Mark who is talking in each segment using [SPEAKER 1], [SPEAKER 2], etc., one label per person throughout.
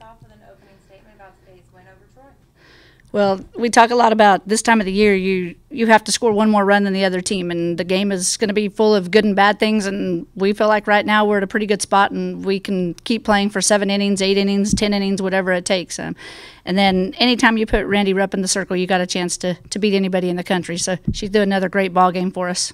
[SPEAKER 1] off with an opening statement about today's win over Troy.
[SPEAKER 2] Well, we talk a lot about this time of the year, you have to score one more run than the other team, and the game is going to be full of good and bad things, and we feel like right now we're at a pretty good spot, and we can keep playing for 7 innings, 8 innings, 10 innings, whatever it takes. And then anytime you put Randi Rupp in the circle, you got a chance to beat anybody in the country. So she's doing another great ball game for us.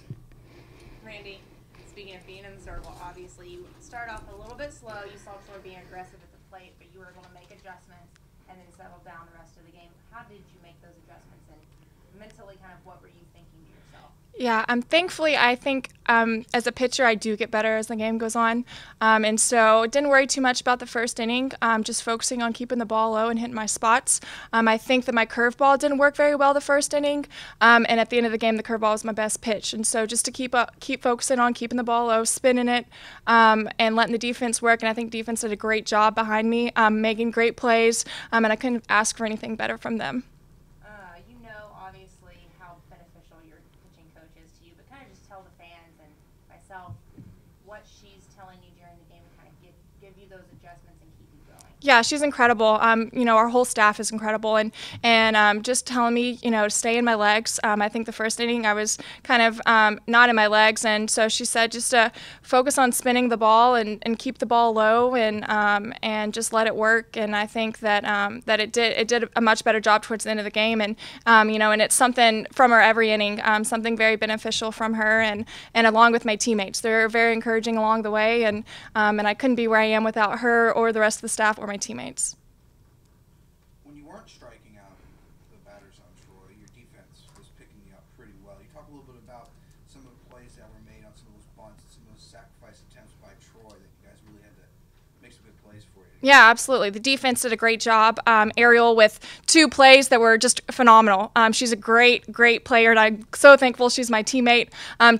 [SPEAKER 1] Randi, speaking of being in the circle, obviously you start off a little bit slow. You saw Troy being aggressive at the plate, but you were able to make adjustments and then settle down the rest of the game. How did you make those adjustments, and mentally kind of what were you thinking to yourself?
[SPEAKER 3] Yeah, thankfully, I think as a pitcher, I do get better as the game goes on. And so didn't worry too much about the first inning, just focusing on keeping the ball low and hitting my spots. I think that my curveball didn't work very well the first inning. And at the end of the game, the curveball was my best pitch. And so just to keep focusing on keeping the ball low, spinning it, and letting the defense work. And I think defense did a great job behind me, making great plays. And I couldn't ask for anything better from them.
[SPEAKER 1] Obviously how beneficial your pitching coach is to you, but kind of just tell the fans and myself what she's telling you during the game to kind of give you those adjustments and keep you going.
[SPEAKER 3] Yeah, she's incredible. Our whole staff is incredible, and just telling me, to stay in my legs. I think the first inning I was kind of not in my legs, and so she said just to focus on spinning the ball and keep the ball low and just let it work. And I think that that it did a much better job towards the end of the game, and and it's something from her every inning, something very beneficial from her, and along with my teammates. They're very encouraging along the way, and I couldn't be where I am without her or the rest of the staff or my teammates.
[SPEAKER 4] When you weren't striking out the batters on Troy, your defense was picking you up pretty well. You talk a little bit about some of the plays that were made on some of those bunts, some of those sacrifice attempts by Troy that you guys really had to make some good plays for you.
[SPEAKER 3] Yeah, absolutely. The defense did a great job. Ariel with 2 plays that were just phenomenal. She's a great player, and I'm so thankful she's my teammate.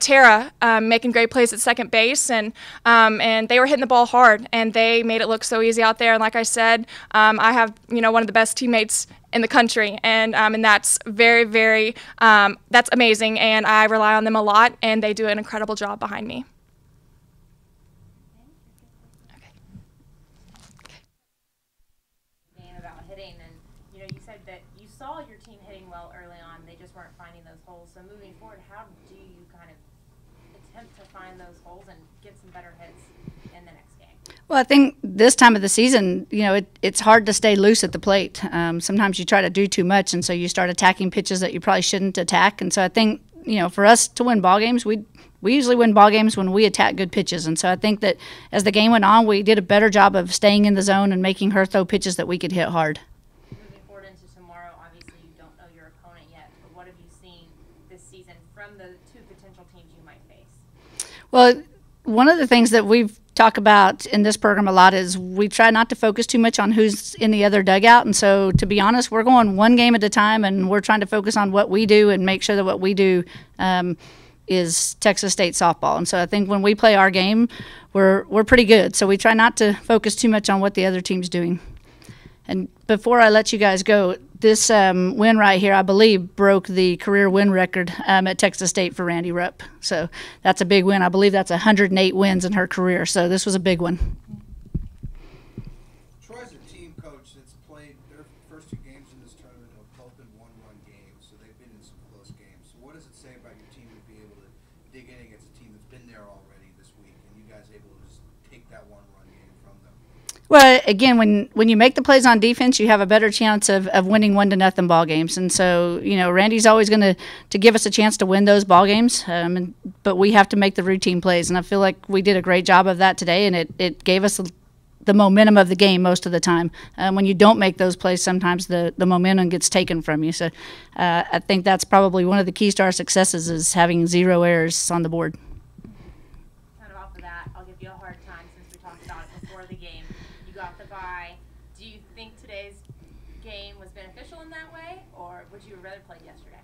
[SPEAKER 3] Tara making great plays at second base, and they were hitting the ball hard, and they made it look so easy out there. And like I said, I have one of the best teammates in the country, and that's very that's amazing, and I rely on them a lot, and they do an incredible job behind me.
[SPEAKER 1] You said that you saw your team hitting well early on, they just weren't finding those holes. So moving forward, how do you kind of attempt to find those holes and get some better hits in the next game?
[SPEAKER 2] Well, I think this time of the season, it's hard to stay loose at the plate. Sometimes you try to do too much, and so you start attacking pitches that you probably shouldn't attack. And so I think, for us to win ball games, we usually win ball games when we attack good pitches. And so I think that as the game went on, we did a better job of staying in the zone and making her throw pitches that we could hit hard.
[SPEAKER 1] What have you seen this season from the 2 potential teams you might face?
[SPEAKER 2] Well, one of the things that we've talked about in this program a lot is we try not to focus too much on who's in the other dugout. And so, to be honest, we're going one game at a time, and we're trying to focus on what we do and make sure that what we do is Texas State softball. And so I think when we play our game, we're pretty good. So we try not to focus too much on what the other team's doing. And before I let you guys go, this win right here, I believe, broke the career win record at Texas State for Randi Rupp. So that's a big win. I believe that's 108 wins in her career. So this was a big one.
[SPEAKER 4] Troy's a team coach that's played their first 2 games in this tournament have both been one-run games, so they've been in some close games. So what does it say about your team to be able to dig in against a team that's been there already this week, and you guys able to just take that one-run game from them?
[SPEAKER 2] Well, again, when you make the plays on defense, you have a better chance of winning 1-0 ball games. And so, Randi's always going to give us a chance to win those ball games, but we have to make the routine plays. And I feel like we did a great job of that today, and it gave us the momentum of the game most of the time. When you don't make those plays, sometimes the momentum gets taken from you. So I think that's probably one of the keys to our successes is having 0 errors on the board.
[SPEAKER 1] Kind of off of that, I'll give you a hard time since we talked about it before the game. You got the bye. Do you think today's game was beneficial in that way, or would you have rather played yesterday?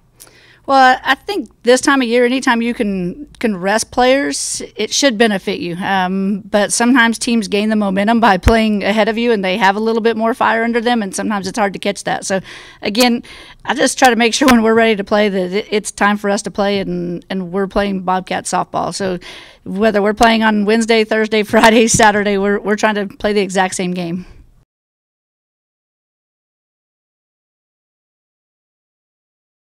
[SPEAKER 2] Well, I think this time of year, anytime you can rest players, it should benefit you. But sometimes teams gain the momentum by playing ahead of you, and they have a little bit more fire under them, and sometimes it's hard to catch that. So, again, I just try to make sure when we're ready to play that it's time for us to play, and we're playing Bobcat softball. So whether we're playing on Wednesday, Thursday, Friday, Saturday, we're trying to play the exact same game.